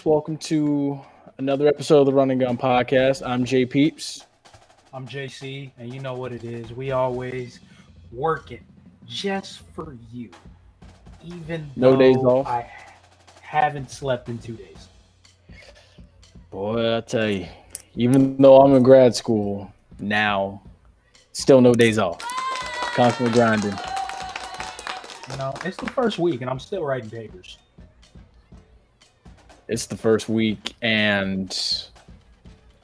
folks. Welcome to another episode of the Run and Gun Podcast. I'm JPeeps. I'm Jay Cee, and you know what it is. We always working just for you, even No though days off. I haven't slept in 2 days. Boy, I tell you, even though I'm in grad school now, still no days off. Constantly grinding. You know, it's the first week, and I'm still writing papers. It's the first week, and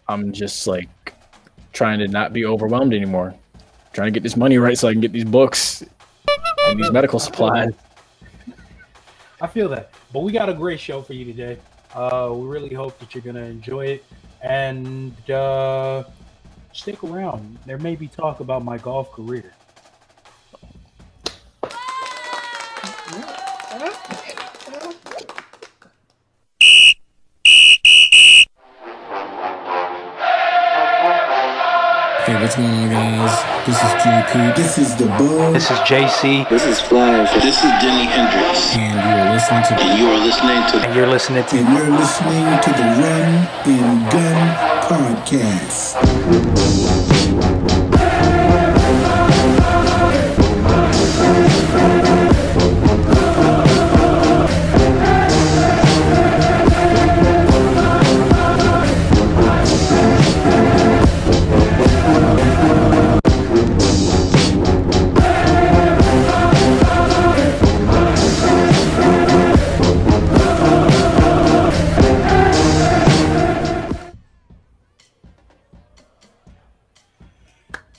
I'm just like trying to not be overwhelmed anymore. Trying to get this money right so I can get these books and these medical supplies. I feel that. But we got a great show for you today. We really hope that you're going to enjoy it. And stick around. There may be talk about my golf career. Hey, what's going on, guys? This is JP. This is the Bug. This is Jay Cee. This is Flash. This is Denny Hendricks. And you're listening to And you are listening to And you're listening to And you're listening to the Run and Gun Podcast.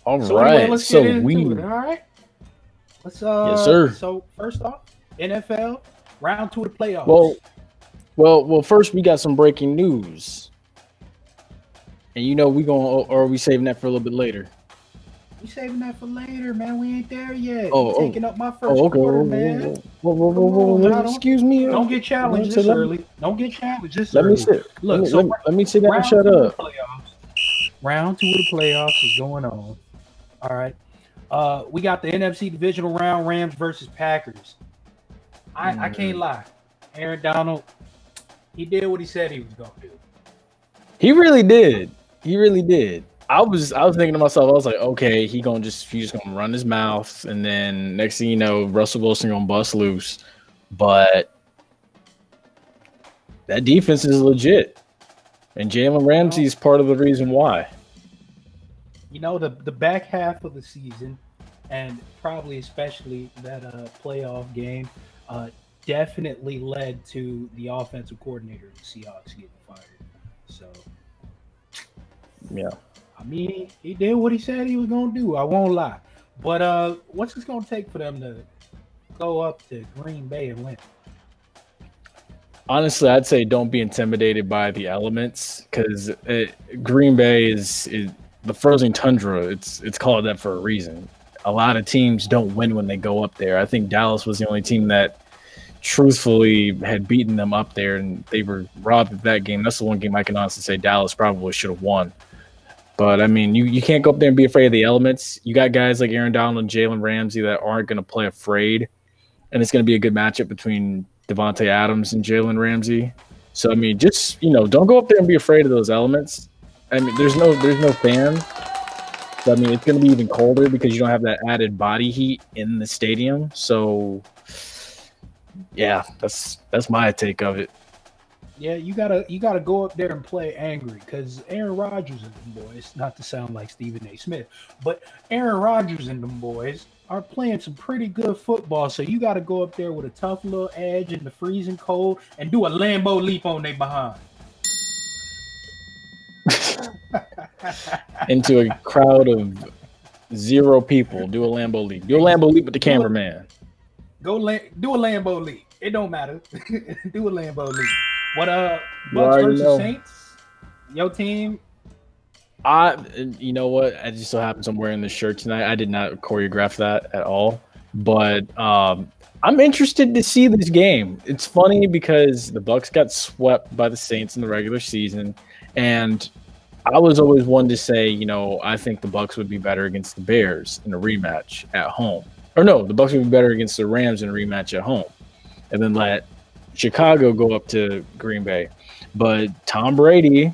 All So right, anyway, let's get into we it, all right? Let's Yes, sir. So first off, NFL round 2 of the playoffs. well. First we got some breaking news, and you know we or are we saving that for a little bit later? We saving that for later, man. We ain't there yet. Oh, You taking up my first Okay. quarter, man. Whoa. Come on, Excuse me. Don't get challenged So this let- early. Don't get challenged this Let early. me sit. Look, let me sit down and round shut 2 of up. the playoffs. Round 2 of the playoffs is going on. All right. We got the NFC divisional round, Rams versus Packers. I can't lie. Aaron Donald, he did what he said he was gonna do. He really did. I was thinking to myself, I was like, okay, he's just gonna run his mouth, and then next thing you know, Russell Wilson gonna bust loose. But that defense is legit, and Jalen Ramsey is part of the reason why. You know, the back half of the season, and probably especially that playoff game, definitely led to the offensive coordinator of the Seahawks getting fired. So, Yeah. I mean, he did what he said he was going to do. I won't lie. But what's it going to take for them to go up to Green Bay and win? Honestly, I'd say don't be intimidated by the elements, because Green Bay is the frozen tundra. It's called that for a reason. A lot of teams don't win when they go up there. I think Dallas was the only team that truthfully had beaten them up there, and they were robbed of that game. That's the one game I can honestly say Dallas probably should have won. But, I mean, you can't go up there and be afraid of the elements. You got guys like Aaron Donald and Jalen Ramsey that aren't going to play afraid, and it's going to be a good matchup between Devontae Adams and Jalen Ramsey. So, I mean, just, don't go up there and be afraid of those elements. I mean, there's no fans. So, I mean, it's going to be even colder because you don't have that added body heat in the stadium. So, yeah, that's my take of it. Yeah, you gotta go up there and play angry, because Aaron Rodgers and them boys, not to sound like Stephen A. Smith, but Aaron Rodgers and them boys are playing some pretty good football. So you got to go up there with a tough little edge in the freezing cold and do a Lambo leap on their behind. Into a crowd of 0 people, do a Lambo leap. Do a Lambo leap with the cameraman. Do a Lambo leap. It don't matter. Do a Lambo leap. What Bucks versus Saints? Your team? You know what? I just so happens I'm wearing this shirt tonight. I did not choreograph that at all. But I'm interested to see this game. It's funny because the Bucks got swept by the Saints in the regular season, and I was always one to say, I think the Bucks would be better against the Bears in a rematch at home. Or no, the Bucks would be better against the Rams in a rematch at home, and then let Chicago go up to Green Bay. But Tom Brady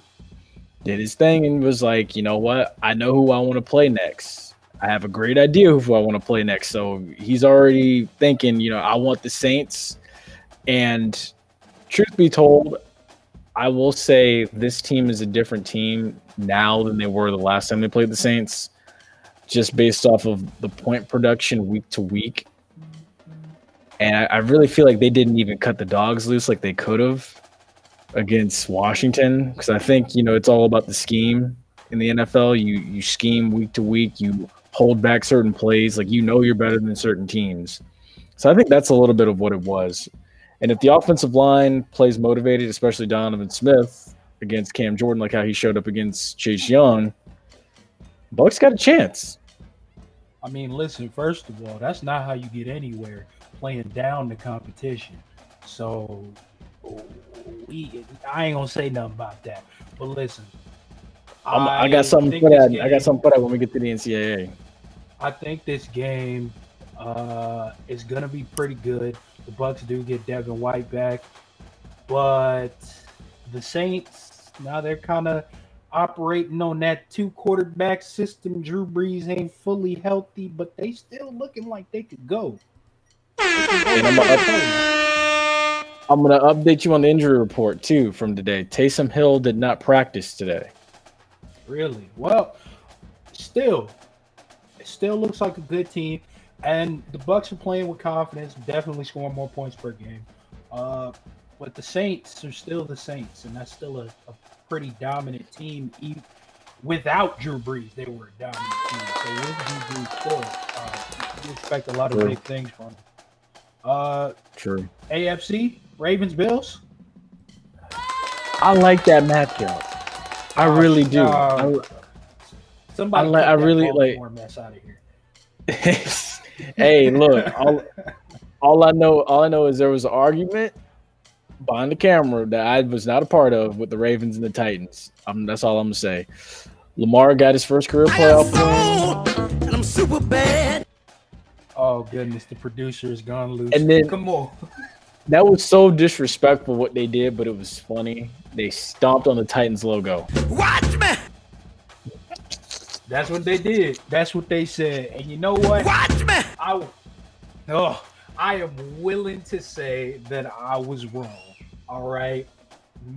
did his thing and was like, you know what? I know who I want to play next. I have a great idea who I want to play next. So he's already thinking, I want the Saints. And truth be told, I will say this team is a different team now than they were the last time they played the Saints, just based off of the point production week to week. And I really feel like they didn't even cut the dogs loose like they could have against Washington, because I think, it's all about the scheme in the NFL. You scheme week to week. You hold back certain plays. Like, you're better than certain teams. So I think that's a little bit of what it was. And if the offensive line plays motivated, especially Donovan Smith against Cam Jordan, like how he showed up against Chase Young, Bucs got a chance. I mean, listen, first of all, that's not how you get anywhere, playing down the competition. So I ain't gonna say nothing about that. But listen, I got something for that. I got something for that when we get to the NCAA. I think this game is gonna be pretty good. The Bucs do get Devin White back, but the Saints, now they're kind of operating on that 2-quarterback system. Drew Brees ain't fully healthy, but they still looking like they could go. And I'm gonna update you on the injury report too from today. Taysom Hill did not practice today. Really? Well, it still looks like a good team, and the Bucs are playing with confidence, definitely scoring more points per game. But the Saints are still the Saints, and that's still a pretty dominant team. Without Drew Brees, they were a dominant team. So with Drew Brees still, you expect a lot of big things from them. True. AFC, Ravens, Bills. I like that matchup. I really do. Somebody, I really like. More mess out of here. Hey, look. All I know is there was an argument behind the camera that I was not a part of with the Ravens and the Titans. That's all I'm gonna say. Lamar got his first career playoff win, and I'm super bad. Oh goodness, the producer is gone loose. And then, come on. That was so disrespectful what they did, but it was funny. They stomped on the Titans logo. Watch me. That's what they did. That's what they said. And you know what? Watch me. I am willing to say that I was wrong. All right.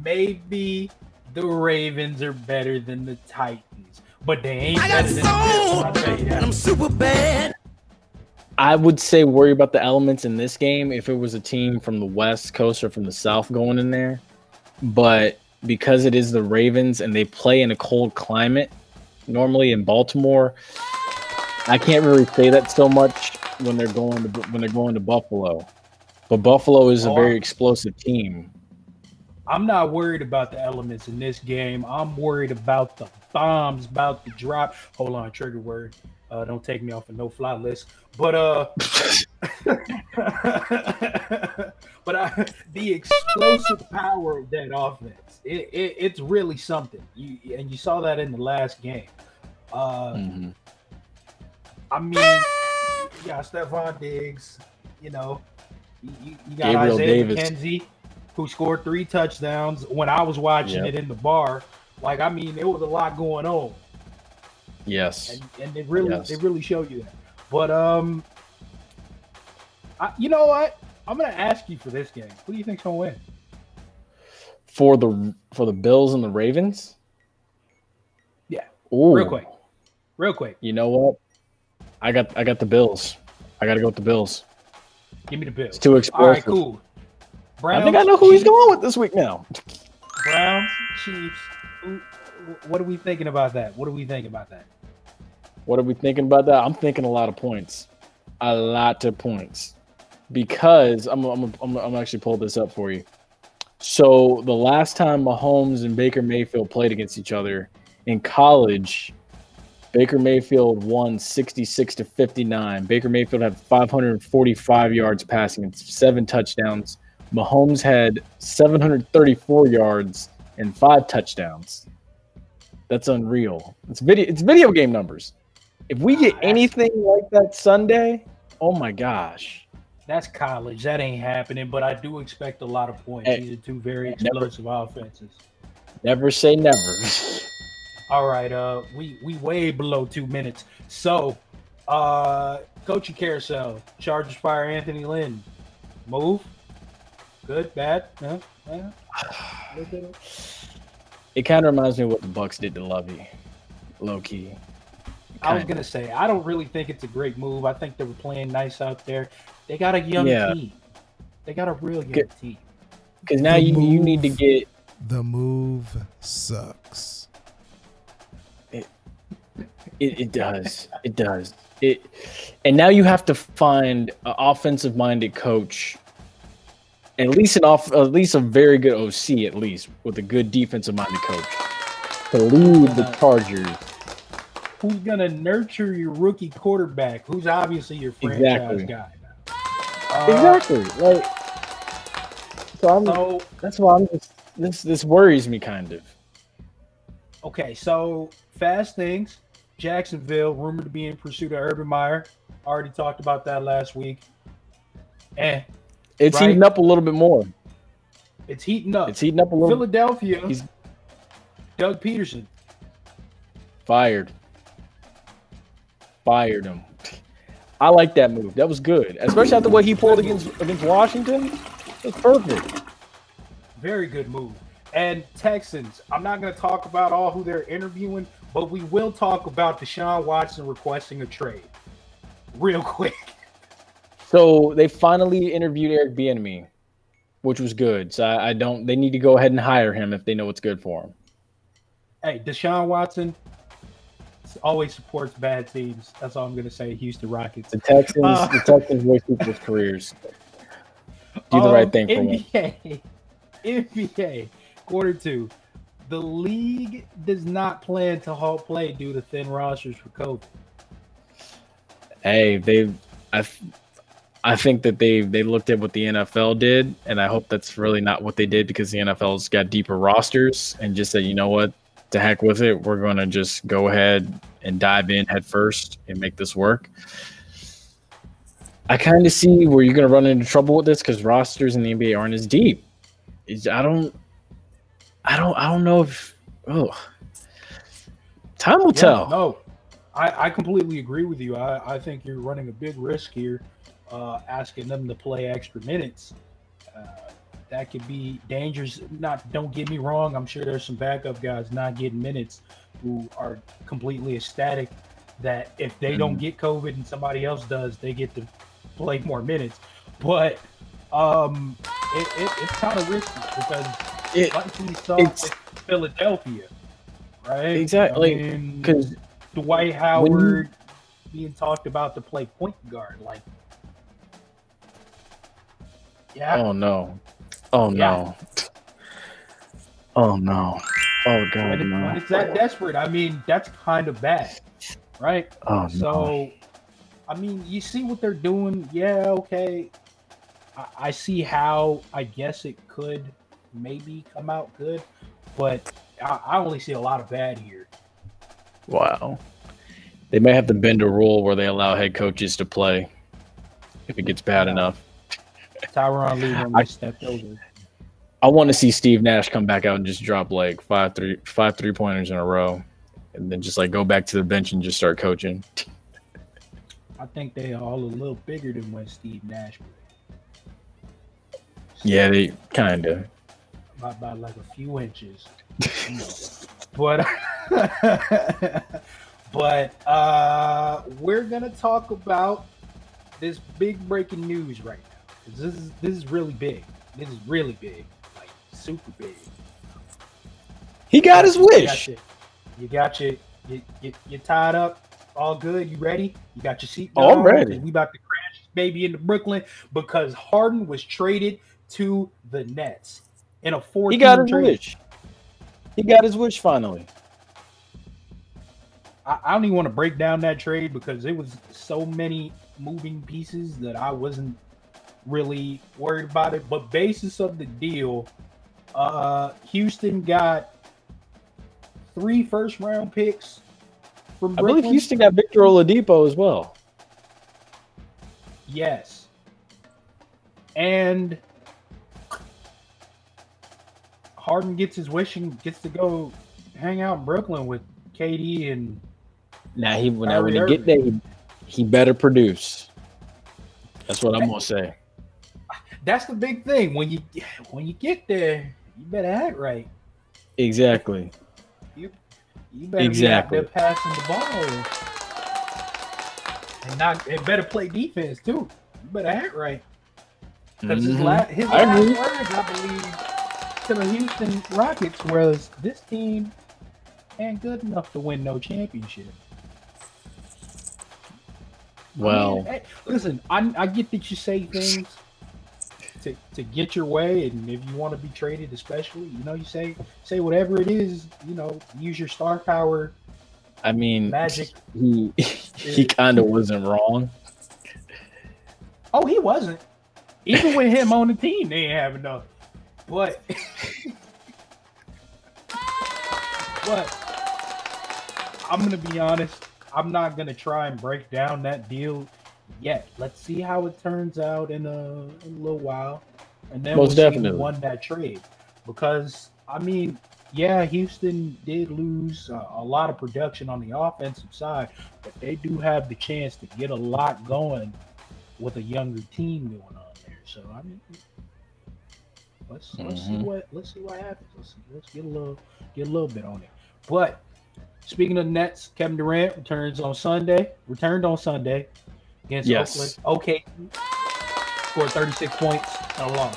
Maybe the Ravens are better than the Titans, but they ain't better than the Bills. I'll tell you that. I'm super bad. I would say worry about the elements in this game if it was a team from the West Coast or from the South going in there. But because it is the Ravens and they play in a cold climate, normally in Baltimore, I can't really say that so much when they're going to Buffalo. But Buffalo is a very explosive team. I'm not worried about the elements in this game. I'm worried about the bombs about to drop. Hold on, trigger word. Don't take me off a no-fly list. But the explosive power of that offense, it's really something. You saw that in the last game. I mean, you got Stephon Diggs, you got Gabriel Isaiah Davis. McKenzie, who scored 3 touchdowns when I was watching it in the bar. Like, I mean, there was a lot going on. Yes. And they really show you that. But you know what? I'm gonna ask you for this game. Who do you think's gonna win? For the Bills and the Ravens? Yeah. Ooh. Real quick. You know what? I got the Bills. I gotta go with the Bills. Give me the Bills. It's too explosive. All right, cool. Browns, I think I know who he's going with this week now. Browns, Chiefs. What are we thinking about that? I'm thinking a lot of points. A lot of points. Because I'm actually pull this up for you. So the last time Mahomes and Baker Mayfield played against each other in college, Baker Mayfield won 66-59. Baker Mayfield had 545 yards passing and 7 touchdowns. Mahomes had 734 yards and 5 touchdowns. That's unreal. It's video game numbers. If we get anything like that Sunday, oh my gosh. That's college. That ain't happening. But I do expect a lot of points. Hey, These are two very never, explosive offenses. never say never. All right. We way below 2 minutes. So, coaching carousel. Chargers fire Anthony Lynn. Move. Good. Bad. Yeah. It kind of reminds me of what the Bucks did to Lovey, low key. I was gonna say I don't really think it's a great move. I think they were playing nice out there. They got a young team. They got a real young team. Because now you need to get the move sucks. It does. It does. And now you have to find an offensive-minded coach, at least a very good OC, at least with a good defensive-minded coach to lead the Chargers. Who's gonna nurture your rookie quarterback? Who's obviously your franchise guy now? Exactly. Like, so that's why I'm just this worries me kind of. Okay, so fast things. Jacksonville rumored to be in pursuit of Urban Meyer. Already talked about that last week. It's heating up a little bit more. It's heating up. It's heating up a little. Philadelphia. Doug Peterson fired him. I like that move. That was good, especially after what he pulled against Washington. It's perfect. Very good move. And Texans, I'm not going to talk about all who they're interviewing, but we will talk about Deshaun Watson requesting a trade real quick. So they finally interviewed Eric Bieniemy, which was good. So they need to go ahead and hire him if they know what's good for him. Hey, Deshaun Watson always supports bad teams. That's all I'm going to say. Houston Rockets. The Texans waste people's careers. Do the right thing for them. NBA, quarter two. The league does not plan to halt play due to thin rosters for COVID. Hey, I think that they looked at what the NFL did, and I hope that's really not what they did because the NFL's got deeper rosters and just said, you know what, to heck with it. We're going to just go ahead and dive in head first and make this work. I kind of see where you're going to run into trouble with this because rosters in the NBA aren't as deep. I don't know if time will tell. No, I completely agree with you. I think you're running a big risk here, asking them to play extra minutes. That could be dangerous. Don't get me wrong. I'm sure there's some backup guys not getting minutes who are completely ecstatic that if they don't get COVID and somebody else does, they get to play more minutes. But it's kind of risky because like we saw with Philadelphia, right? Exactly. Because Dwight Howard being talked about to play point guard, like, yeah. Oh no. Oh no. Oh no. Oh god. When it's that desperate, I mean, that's kind of bad, right? Oh so, no. I mean, you see what they're doing. Yeah, okay. I see how I guess it could maybe come out good, but I only see a lot of bad here. Wow. They may have to bend a rule where they allow head coaches to play if it gets bad enough. Tyronn Lue when they stepped over. I want to see Steve Nash come back out and just drop like five three-pointers in a row and then just like go back to the bench and just start coaching. I think they are all a little bigger than when Steve Nash played. Yeah, they kind of. By like a few inches. But we're going to talk about this big breaking news right now. This is really big. This is really big. Like, super big. He got his wish. You tied up. All good. You ready? You got your seat? Oh, I'm ready. We about to crash this baby into Brooklyn because Harden was traded to the Nets in a 4-team He got his trade. wish. He got his wish finally. I don't even want to break down that trade because it was so many moving pieces that I wasn't really worried about it. But basis of the deal, Houston got 3 first-round picks from Brooklyn. I believe Houston got Victor Oladipo as well. Yes. and Harden gets his wish and gets to go hang out in Brooklyn with KD and Now when he get there, he better produce. That's what I'm gonna say. That's the big thing. When you get there, you better act right. Exactly. You better be out there passing the ball and better play defense too. You better act right. Because his last words, I believe, to the Houston Rockets was, "This team ain't good enough to win no championship." Well, I mean, hey, listen, I get that you say things to get your way, and if you want to be traded, especially, you say whatever it is, use your star power. I mean, magic. He kind of wasn't wrong. Oh, he wasn't. Even with him on the team, they ain't have enough. But I'm gonna be honest. I'm not gonna try and break down that deal yet. Let's see how it turns out in a little while, and then we'll see who won that trade. Because I mean, yeah, Houston did lose a lot of production on the offensive side, but they do have the chance to get a lot going with a younger team going on there. So I mean, let's see what happens. Let's get a little bit on it. But speaking of the Nets, Kevin Durant returned on Sunday against Oakland. Okay, scored 36 points and a loss.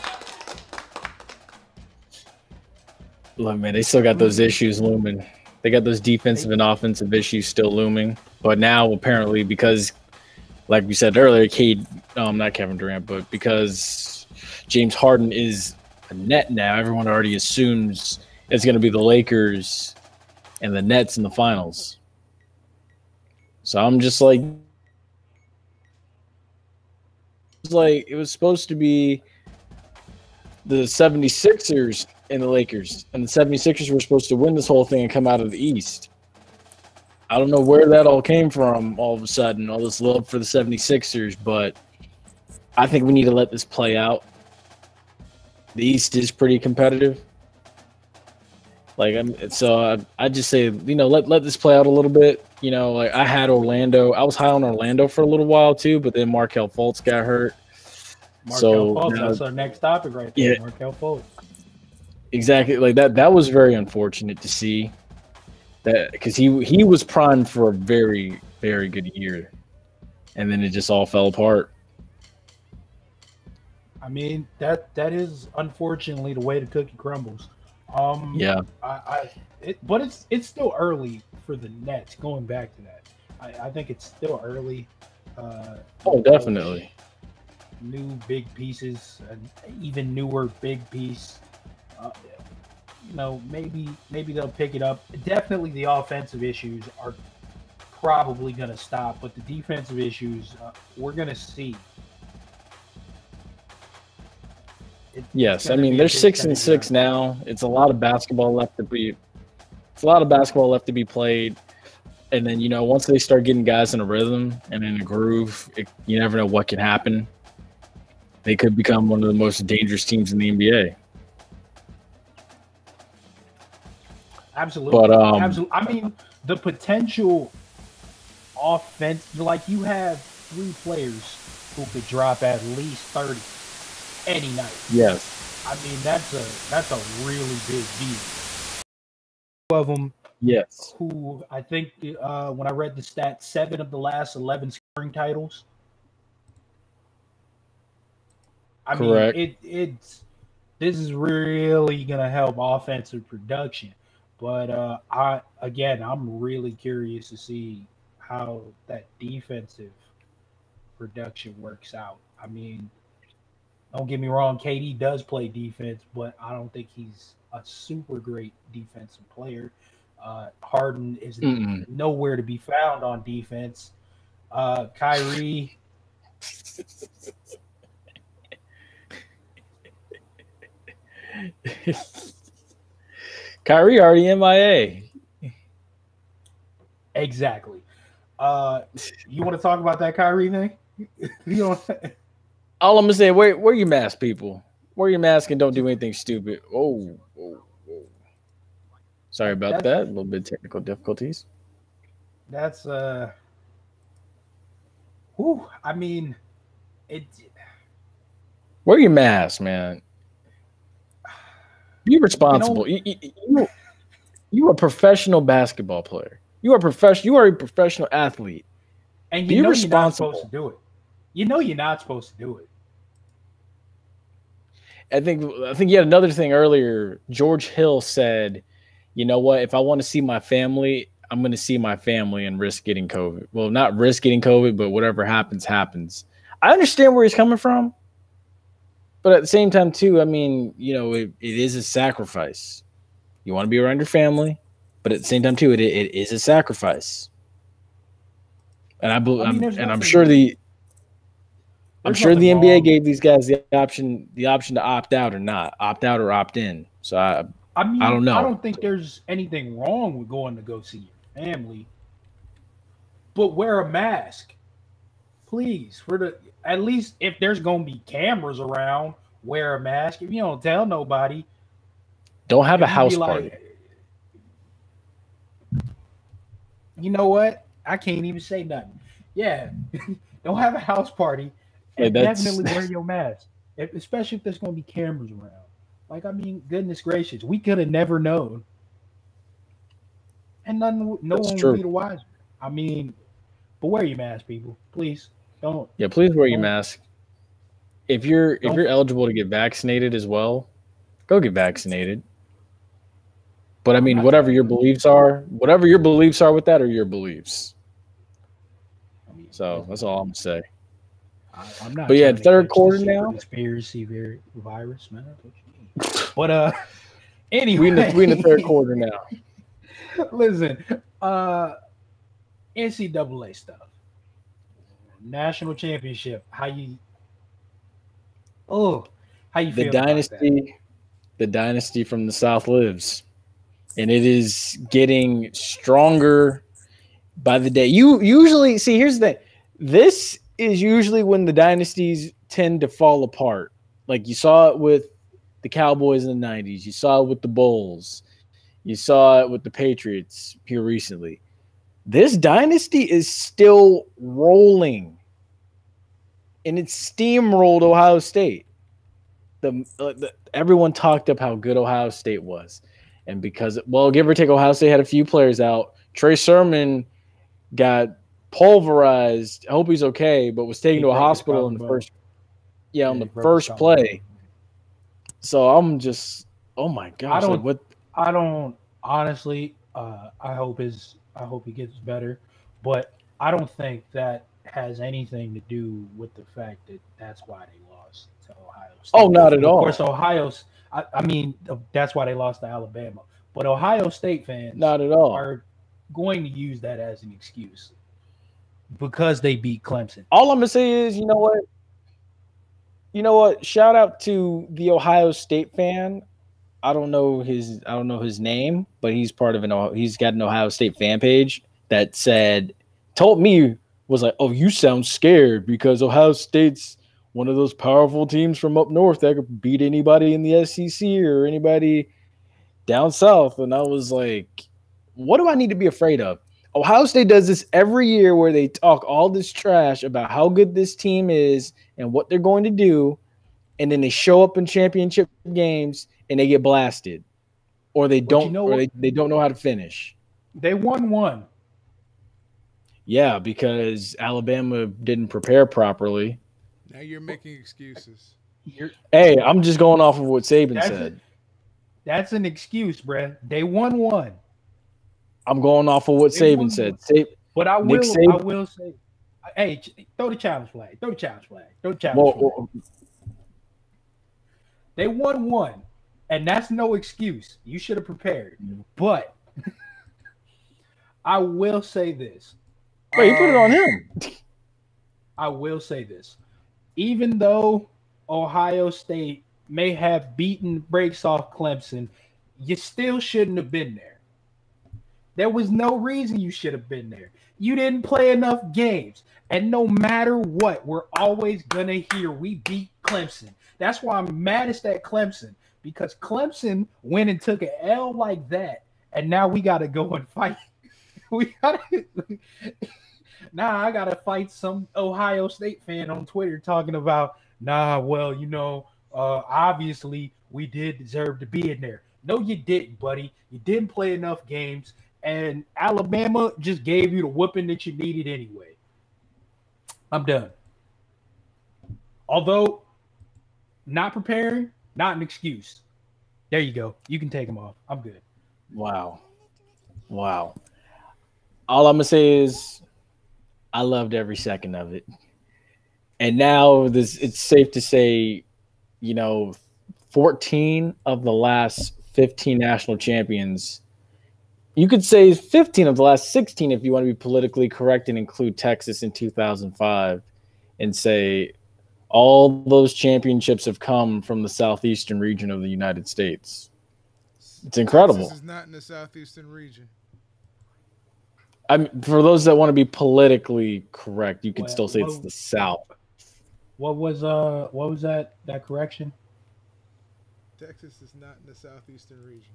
Look, man, they still got those issues looming. They got those defensive and offensive issues still looming. But now, apparently, because, like we said earlier, not Kevin Durant, but because James Harden is a net now, everyone already assumes it's going to be the Lakers and the Nets in the finals. So I'm just like, it was supposed to be the 76ers and the Lakers, and the 76ers were supposed to win this whole thing and come out of the East. I don't know where that all came from all of a sudden, all this love for the 76ers, but I think we need to let this play out. The East is pretty competitive. I just say, let this play out a little bit. I had Orlando. I was high on Orlando for a little while too, but then Markelle Fultz got hurt. Markelle Fultz, that's our next topic right there. Yeah, Markelle Fultz. Exactly, like that. That was very unfortunate to see that, because he was primed for a very, very good year, and then it just all fell apart. I mean, that is unfortunately the way the cookie crumbles. Yeah. But it's still early for the Nets. Going back to that, I think it's still early. Definitely. New big pieces, and even newer big piece. Maybe they'll pick it up. Definitely, the offensive issues are probably going to stop, but the defensive issues we're going to see. Yes, I mean they're 6-6 now. It's a lot of basketball left to be. It's a lot of basketball left to be played, and then once they start getting guys in a rhythm and in a groove, you never know what can happen. They could become one of the most dangerous teams in the NBA. Absolutely, but absolutely. I mean, the potential offense, like you have 3 players who could drop at least 30 any night. Yes. I mean, that's a really big deal. 2 of them. Yes. Who I think when I read the stats, 7 of the last 11 scoring titles. I Correct. mean, this is really gonna help offensive production. But I'm really curious to see how that defensive production works out. I mean, don't get me wrong, KD does play defense, but I don't think he's a super great defensive player. Harden is nowhere to be found on defense. Kyrie. Kyrie already MIA. Exactly. You want to talk about that Kyrie thing? All I'm gonna say, wear your mask, people. Wear your mask and don't do anything stupid. Oh. Sorry about that. A little bit of technical difficulties. That's whew, I mean, it. Wear your mask, man. Be responsible. You are a professional basketball player. You are a professional athlete. And Be you're not responsible. supposed to do it. You know you're not supposed to do it. I think you had another thing earlier. George Hill said, "You know what? If I want to see my family, I'm going to see my family and risk getting COVID. Well, not risk getting COVID, but whatever happens, happens." I understand where he's coming from, but at the same time, too, I mean, it is a sacrifice. You want to be around your family, but at the same time, too, it is a sacrifice. And I'm sure the NBA gave these guys the option to opt out or not, opt out or opt in. So I don't know. I don't think there's anything wrong with going to go see your family, but wear a mask, please. At least if there's gonna be cameras around, wear a mask. If you don't tell nobody, don't have a house party. You know what? I can't even say nothing. Yeah, don't have a house party. And definitely wear your mask, especially if there's going to be cameras around. Like, I mean, goodness gracious, we could have never known, and no one would be the wiser. I mean, but wear your mask, people, please. Don't. Yeah, please wear your mask. If you're eligible to get vaccinated as well, go get vaccinated. But I mean, whatever your beliefs are with that are your beliefs. So that's all I'm gonna say. I'm not. But yeah, third quarter now. Conspiracy virus, man. But anyway, we in the third quarter now. Listen, NCAA stuff, national championship. How you feel? The dynasty from the South lives, and it is getting stronger by the day. You usually see. Here's the thing. This is usually when the dynasties tend to fall apart. Like you saw it with the Cowboys in the 90s. You saw it with the Bulls. You saw it with the Patriots here recently. This dynasty is still rolling. And it steamrolled Ohio State. Everyone talked up how good Ohio State was. And because, give or take, Ohio State had a few players out. Trey Sermon got pulverized. I hope he's okay, but was taken to a hospital in the first play. So I'm just, oh my gosh! I don't honestly. I hope he gets better, but I don't think that has anything to do with the fact that that's why they lost to Ohio State. Oh, not at all. Of course, I mean, that's why they lost to Alabama. But Ohio State fans, not at all, are going to use that as an excuse. Because they beat Clemson. All I'm gonna say is, you know what? Shout out to the Ohio State fan. I don't know his name, but he's got an Ohio State fan page that told me, was like, "Oh, you sound scared because Ohio State's one of those powerful teams from up north that could beat anybody in the SEC or anybody down south." And I was like, what do I need to be afraid of? Ohio State does this every year where they talk all this trash about how good this team is and what they're going to do, and then they show up in championship games and they get blasted, or they don't know how to finish. They won one. Yeah, because Alabama didn't prepare properly. Now you're making excuses. Hey, I'm just going off of what Saban said. That's an excuse, bruh. They won one. I'm going off of what Saban said. But I will say, hey, throw the challenge flag. They won one, and that's no excuse. You should have prepared. But I will say this. Wait, you put it on him. I will say this. Even though Ohio State may have beaten breaks off Clemson, you still shouldn't have been there. There was no reason you should have been there. You didn't play enough games. And no matter what, we're always going to hear we beat Clemson. That's why I'm maddest at Clemson, because Clemson went and took an L like that, and now we got to go and fight. I got to fight some Ohio State fan on Twitter talking about, obviously we did deserve to be in there. No, you didn't, buddy. You didn't play enough games, and Alabama just gave you the whooping that you needed anyway. I'm done. Although not preparing, not an excuse. There you go. You can take them off. I'm good. Wow. All I'm going to say is I loved every second of it. And now it's safe to say, 14 of the last 15 national champions, you could say 15 of the last 16 if you want to be politically correct and include Texas in 2005, and say all those championships have come from the southeastern region of the United States. It's incredible. Texas is not in the southeastern region. I mean, for those that want to be politically correct, you could still say it's the South. What was that correction? Texas is not in the southeastern region.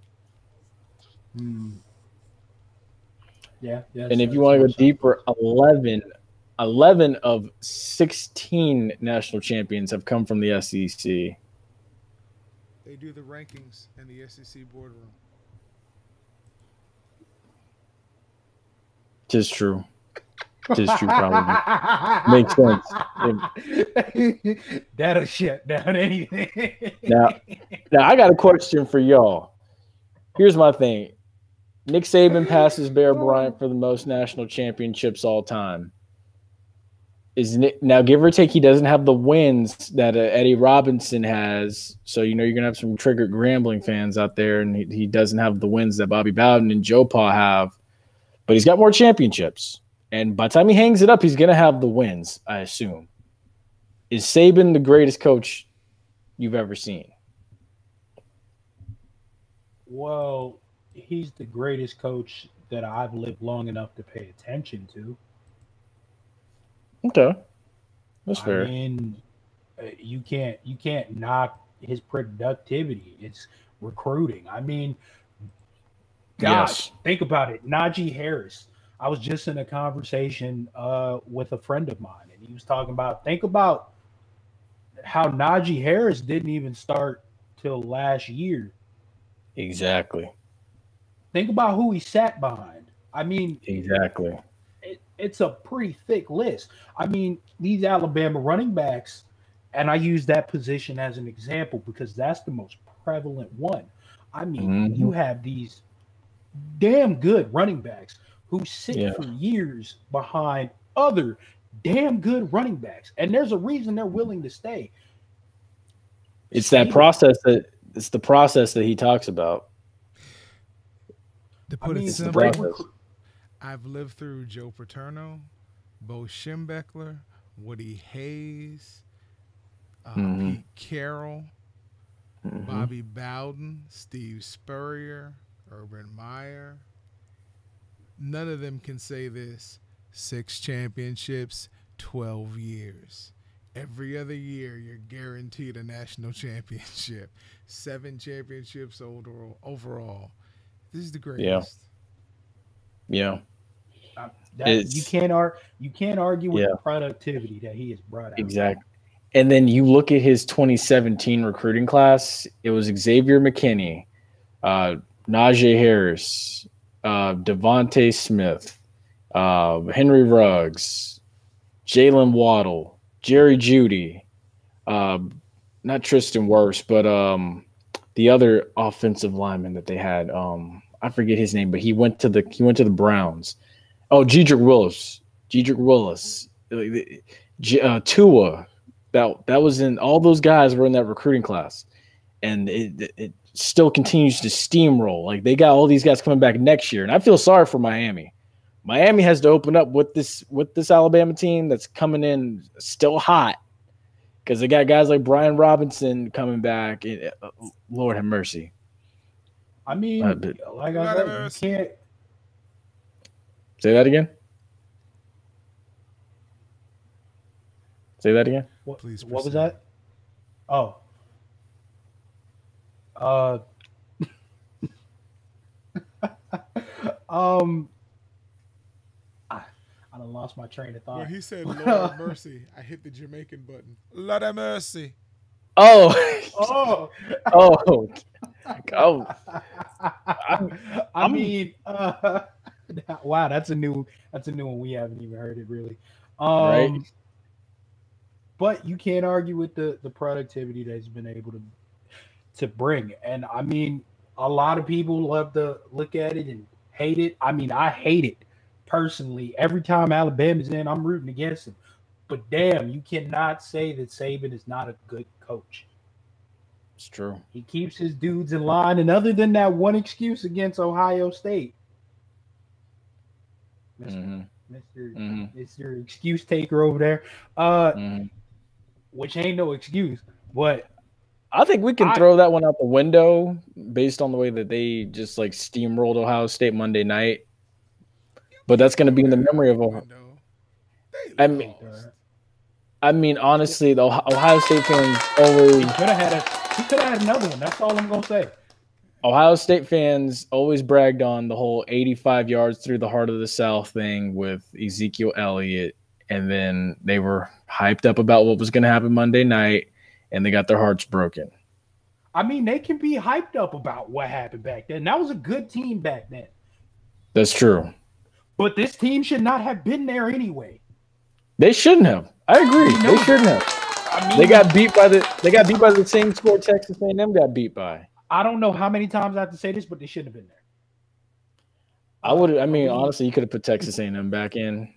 Yeah. And if you want to go deeper, 11 of 16 national champions have come from the SEC. They do the rankings in the SEC boardroom. Just true, probably. Makes sense. That'll shut down anything. Now, I got a question for y'all. Here's my thing. Nick Saban passes Bear Bryant for the most national championships all time. Now, give or take, he doesn't have the wins that Eddie Robinson has. So, you're going to have some triggered Grambling fans out there, and he doesn't have the wins that Bobby Bowden and Joe Pa have. But he's got more championships. And by the time he hangs it up, he's going to have the wins, I assume. Is Saban the greatest coach you've ever seen? Well, he's the greatest coach that I've lived long enough to pay attention to. Okay. That's fair. I mean, you can't knock his productivity. It's recruiting. I mean, gosh, Think about it. Najee Harris. I was just in a conversation with a friend of mine, and he was talking about, think about how Najee Harris didn't even start till last year. Exactly. Think about who he sat behind. I mean, exactly. It's a pretty thick list. I mean, these Alabama running backs, and I use that position as an example because that's the most prevalent one. I mean, you have these damn good running backs who sit for years behind other damn good running backs, and there's a reason they're willing to stay. It's the process that he talks about. To put it simple, I've lived through Joe Paterno, Bo Schembechler, Woody Hayes, Pete Carroll, Bobby Bowden, Steve Spurrier, Urban Meyer. None of them can say this. 6 championships, 12 years. Every other year, you're guaranteed a national championship. 7 championships overall. This is the greatest. Yeah. You can't argue with the productivity that he has brought out. Exactly. And then you look at his 2017 recruiting class. It was Xavier McKinney, Najee Harris, Devontae Smith, Henry Ruggs, Jalen Waddle, Jerry Jeudy, not Tristan Wirfs, but the other offensive lineman that they had. I forget his name, but he went to the Browns. Oh, Jedrick Willis, Tua. That was in, all those guys were in that recruiting class, and it still continues to steamroll. Like, they got all these guys coming back next year, and I feel sorry for Miami. Miami has to open up with this Alabama team that's coming in still hot, because they got guys like Brian Robinson coming back. Lord have mercy. I mean, like I said, Say that again. Say that again. What, Please what was proceed. that? Oh. Um, I done lost my train of thought. When he said Lord have mercy, I hit the Jamaican button. Lord have mercy. Oh, Oh, oh, oh. I mean, wow, that's a new one. We haven't even heard it really. Right. But you can't argue with the productivity that he's been able to bring. And I mean, a lot of people love to look at it and hate it. I mean, I hate it personally. Every time Alabama's in, I'm rooting against him. But damn, you cannot say that Saban is not a good coach. It's true. He keeps his dudes in line. And other than that one excuse against Ohio State, Mr. Excuse Taker over there, which ain't no excuse, but I think we can throw that one out the window based on the way that they just like steamrolled Ohio State Monday night. But that's going to be in the memory of Ohio. I mean, honestly, the Ohio State fans always he could have had another one. That's all I'm gonna say. Ohio State fans always bragged on the whole 85 yards through the heart of the South thing with Ezekiel Elliott, and then they were hyped up about what was going to happen Monday night, and they got their hearts broken. I mean, they can be hyped up about what happened back then. That was a good team back then. That's true. But this team should not have been there anyway. They shouldn't have. I agree. They shouldn't have. I mean, they got beat by the same score Texas A&M got beat by. I don't know how many times I have to say this, but they shouldn't have been there. Honestly, you could have put Texas A&M back in,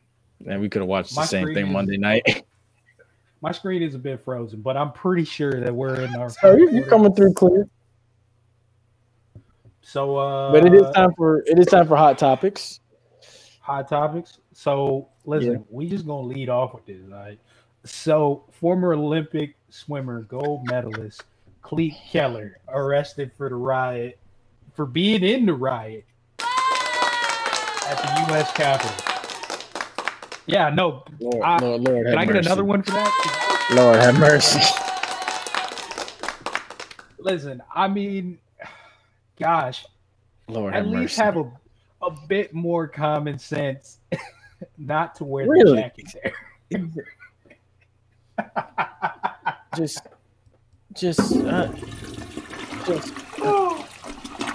and we could have watched the same thing Monday night. My screen is a bit frozen, but I'm pretty sure that we're in our. So you're coming through clear. So, but it is time for hot topics. Hot topics. So listen, we just gonna lead off with this, right? So former Olympic swimmer, gold medalist Cleet Keller arrested for being in the riot at the U.S. Capitol. Yeah, no. Lord, can I get another one for that? Lord have mercy. Listen, I mean, gosh, Lord at have least mercy. have a bit more common sense not to wear the jacket there. I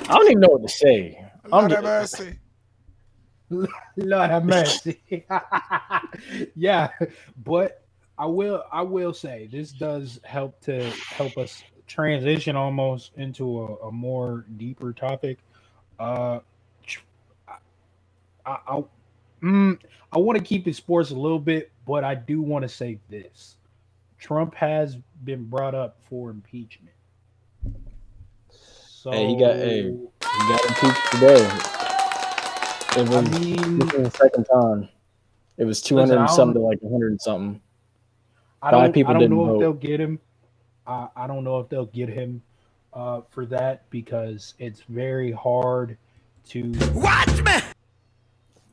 don't even know what to say. Lord have mercy. Lord have mercy. Yeah, but I will say this does help us transition almost into a more deeper topic. I want to keep it sports a little bit, but I do want to say this. Trump has been brought up for impeachment. So he got impeached today. This is the second time. It was 200 and something to like 100 and something. I don't know if they'll get him. I don't know if they'll get him for that because it's very hard to watch me.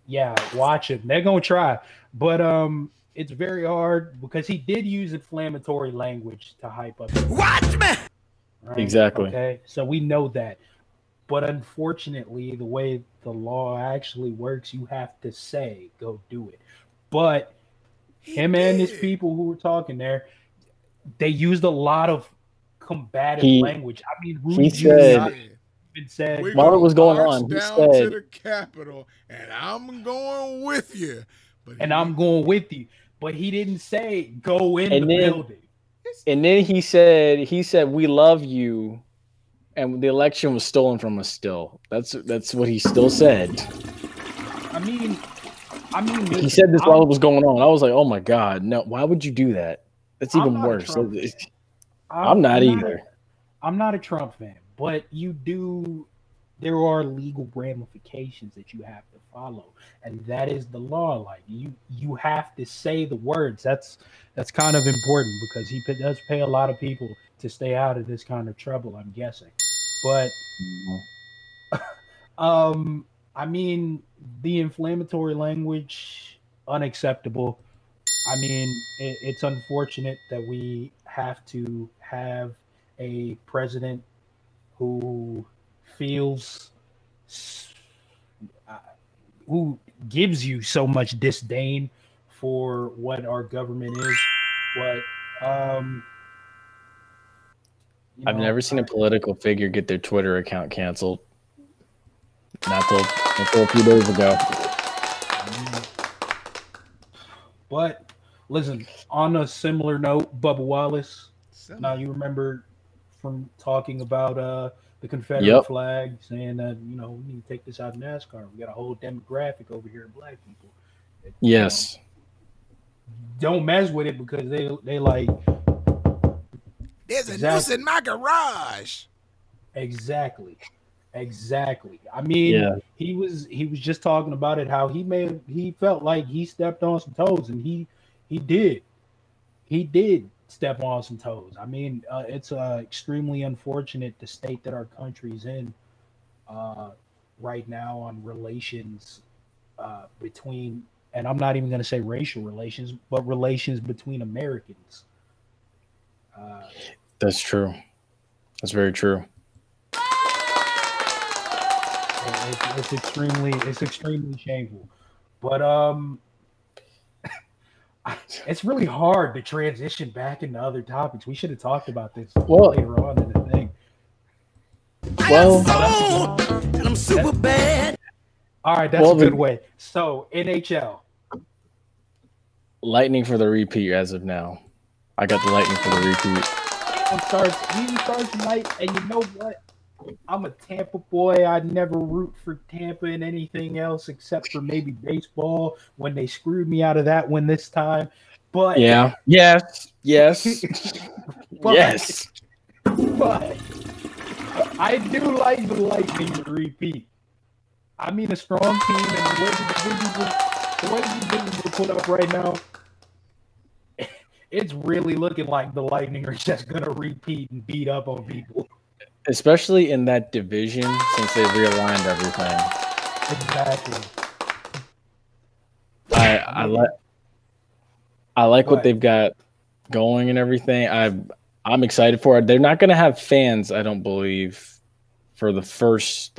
Yeah, watch him. They're gonna try, but it's very hard because he did use inflammatory language to hype up. Watch me. Right? Exactly. Okay, so we know that, but unfortunately, the way the law actually works, you have to say, "Go do it." But him and his people who were talking there, they used a lot of combative language. I mean, he said while it was going on, he said to the Capitol, and I'm going with you. I'm going with you. But he didn't say go in the building. And then he said we love you, and the election was stolen from us. Still, that's what he still said. I mean, he said this while it was going on. I was like, oh my god, no! Why would you do that? That's even worse. I'm not either. I'm not a Trump fan, but there are legal ramifications that you have to follow, and that is the law. Like you have to say the words. That's kind of important because he does pay a lot of people to stay out of this kind of trouble, I'm guessing. But I mean, the inflammatory language, unacceptable. I mean, it's unfortunate that we have to have a president who feels, uh, who gives you so much disdain for what our government is. But I've never seen a political figure get their Twitter account canceled. Not till a few days ago. But listen, on a similar note, Bubba Wallace. Now you remember from talking about the Confederate flag, saying that we need to take this out of NASCAR. We got a whole demographic over here of black people. Yes. Don't mess with it because they like. There's a noose in my garage. Exactly. I mean, he was just talking about it, how he felt like he stepped on some toes, and he did step on some toes. I mean, it's extremely unfortunate the state that our country's in right now on relations between, and I'm not even going to say racial relations, but relations between Americans. That's true. That's very true. It's extremely shameful, but it's really hard to transition back into other topics. We should have talked about this later on in the thing. Well, and I'm super bad. All right, that's a good way. So NHL, Lightning for the repeat as of now. I got the Lightning for the repeat. Season starts tonight, and you know what? I'm a Tampa boy. I never root for Tampa in anything else except for maybe baseball when they screwed me out of that one this time. But yes, but, yes. But I do like the Lightning to repeat. I mean, a strong team, and the way the divisions are put up right now, it's really looking like the Lightning are just going to repeat and beat up on people. Especially in that division since they realigned everything. Exactly. I like what they've got going and everything. I'm excited for it. They're not going to have fans, I don't believe, for the first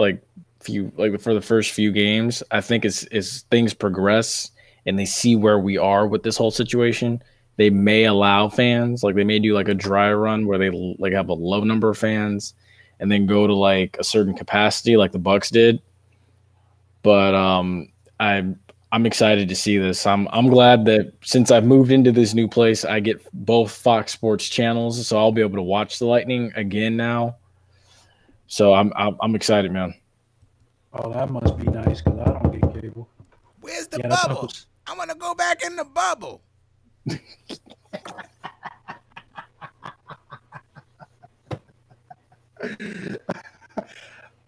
few games. I think as things progress and they see where we are with this whole situation, they may allow fans. Like they may do like a dry run where they like have a low number of fans and then go to like a certain capacity like the Bucks did. But I'm excited to see this. I'm glad that since I've moved into this new place, I get both Fox Sports channels, so I'll be able to watch the Lightning again now. So I'm excited, man. Oh, that must be nice because I don't get cable. Where's the bubble? I want to go back in the bubble.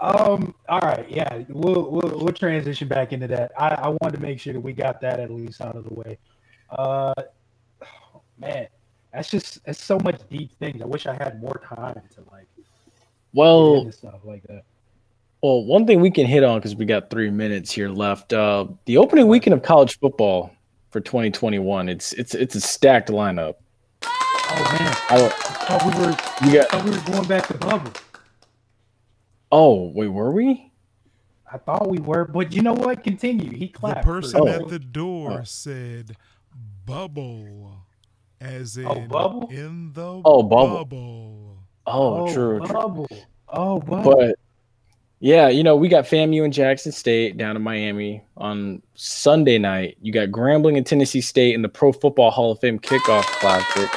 All right, yeah, we'll transition back into that. I wanted to make sure that we got that at least out of the way. Man, it's so much deep things. I wish I had more time to get into stuff like that. Well, one thing we can hit on because we got 3 minutes here left. The opening weekend of college football for 2021. It's a stacked lineup. Oh man, I thought we were going back to bubble. Oh, wait, were we? I thought we were, but you know what? Continue. He clapped. The person at the door said bubble, as in bubble? in the bubble. True. Bubble. Oh, bubble. But yeah, we got FAMU and Jackson State down in Miami on Sunday night. You got Grambling and Tennessee State in the Pro Football Hall of Fame kickoff classic.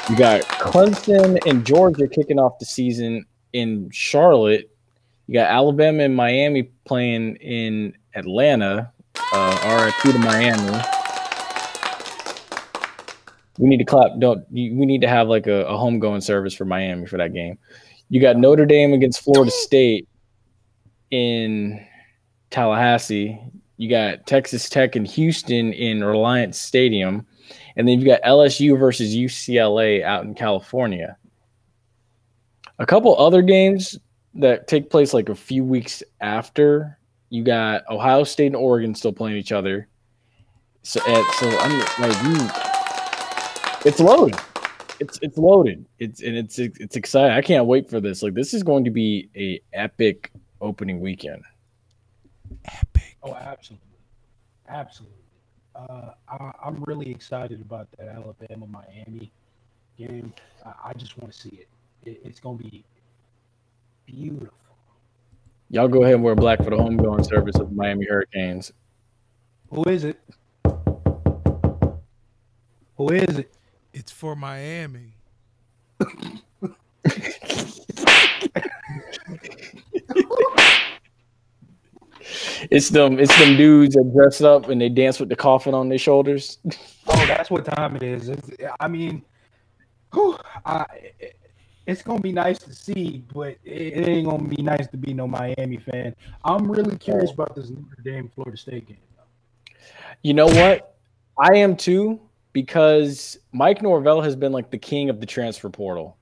You got Clemson and Georgia kicking off the season in Charlotte. You got Alabama and Miami playing in Atlanta. RIP to Miami. We need to clap. We need to have like a homegoing service for Miami for that game. You got Notre Dame against Florida State in Tallahassee. You got Texas Tech and Houston in Reliance Stadium. And then you got LSU versus UCLA out in California. A couple other games that take place like a few weeks after You got Ohio State and Oregon still playing each other. So I'm like it's loaded. It's loaded. It's exciting. I can't wait for this. Like this is going to be a epic opening weekend. Epic. Oh, absolutely. I'm really excited about that Alabama Miami game. I just want to see it. It's gonna be beautiful. Y'all go ahead and wear black for the homegoing service of the Miami Hurricanes. Who is it? Who is it? It's for Miami. It's them dudes that dress up and they dance with the coffin on their shoulders. Oh, that's what time it is. It's gonna be nice to see, but it ain't gonna be nice to be no Miami fan. I'm really curious about this Notre Dame Florida State game. You know what? I am too, because Mike Norvell has been like the king of the transfer portal.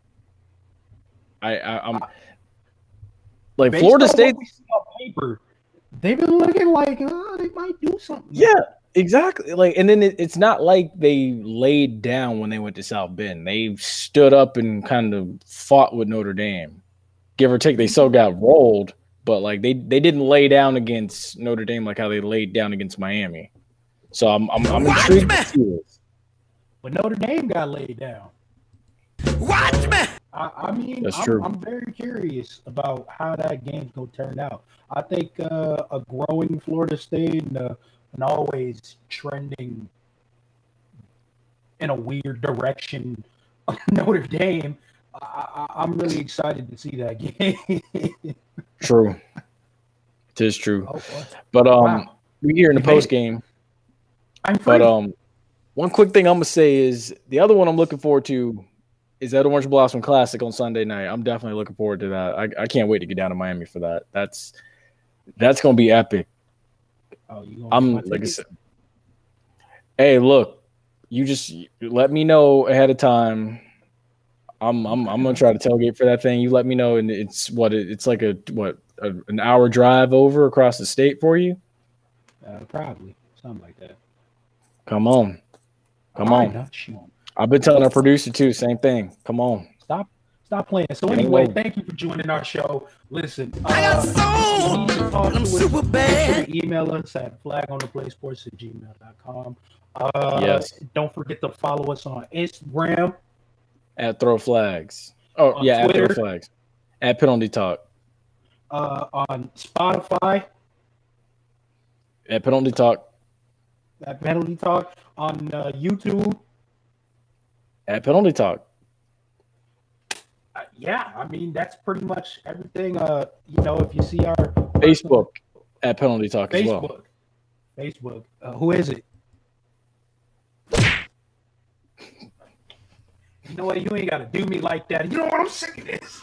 I'm like Based Florida on State. what we see on paper, they've been looking like they might do something. Yeah, exactly. Like, and then it's not like they laid down when they went to South Bend. They stood up and kind of fought with Notre Dame, give or take. They still got rolled, but like they didn't lay down against Notre Dame like how they laid down against Miami. So I'm intrigued to see this. But Notre Dame got laid down. Watch me. I mean, That's true. I'm very curious about how that game's gonna turn out. I think a growing Florida State and always trending in a weird direction Notre Dame. I'm really excited to see that game. True, it is true. Oh, but wow. we here in the post game. I'm free. But one quick thing I'm gonna say is the other one I'm looking forward to is that Orange Blossom Classic on Sunday night. I'm definitely looking forward to that. I can't wait to get down to Miami for that. That's gonna be epic. Oh, I'm like I said. Hey, look, you just let me know ahead of time. I'm gonna try to tailgate for that thing. You let me know, and it's like an hour drive over across the state for you. Probably something like that. Come on. I've been telling our producer too, same thing. Come on. Stop playing. So anyway, thank you for joining our show. Listen, I got soul. I'm super bad. Email us at flagontheplaysports@gmail.com. Yes. Don't forget to follow us on Instagram at Throw Flags. Oh, on yeah, Twitter, at Throw Flags. At Penalty Talk. On Spotify. At Penalty Talk. At Penalty Talk. On YouTube. At Penalty Talk. Yeah, I mean, that's pretty much everything. If you see our Facebook at Penalty Talk as well. Facebook. Who is it? You know what? You ain't got to do me like that. You know what? I'm sick of this.